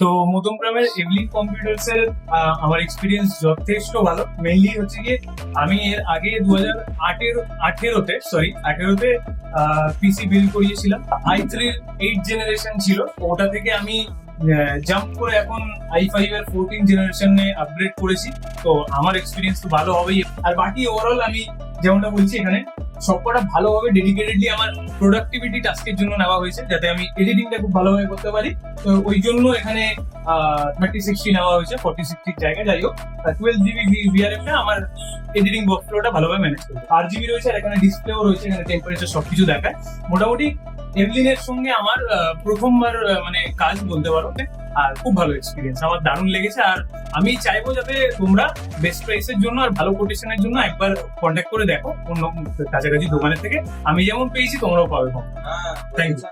তো মধ্যমগ্রামের Evelyn computers এর আমার এক্সপিরিয়েন্স যথেষ্ট ভালো। মেইনলি হচ্ছে গিয়ে আমি এর আগে 2018-তে পিসি বিল্ড করিয়েছিলাম। i3 8 জেনারেশন ছিল, ওটা থেকে আমি জাম্প করে এখন i5 এর 14 জেনারেশনে আপগ্রেড করেছি। তো আমার এক্সপিরিয়েন্স তো ভালো হবেই। আর বাকি ওভারঅল আমি যেমনটা বলছি, এখানে সবকটা ভালোভাবে ডেডিকেটেডলি আমার প্রোডাক্টিভিটি টাস্কের জন্য নেওয়া হয়েছে, যাতে আমি এডিটিংটা খুব ভালোভাবে করতে পারি। তো ওই জন্য এখানে 3060 নেওয়া হয়েছে 4060 জায়গায়। যাই হোক, 12 GB VRM টা আমার এডিটিং ওয়ার্কফ্লোটা ভালোভাবে ম্যানেজ করবে। 8 GB রয়েছে, আর এখানে ডিসপ্লেও রয়েছে, এখানে টেম্পারেচার সবকিছু দেখায়। মোটামুটি এভলিনের সঙ্গে আমার প্রথমবার মানে কাজ বলতে পারো, আর খুব ভালো এক্সপিরিয়েন্স, আমার দারুণ লেগেছে। আর আমি চাইবো যাতে তোমরা বেস্ট প্রাইসের জন্য আর ভালো কোটেশনের জন্য একবার কন্ট্যাক্ট করে দেখো অন্য কাছাকাছি দোকানের থেকে। আমি যেমন পেয়েছি তোমরাও পাবে। Thank you.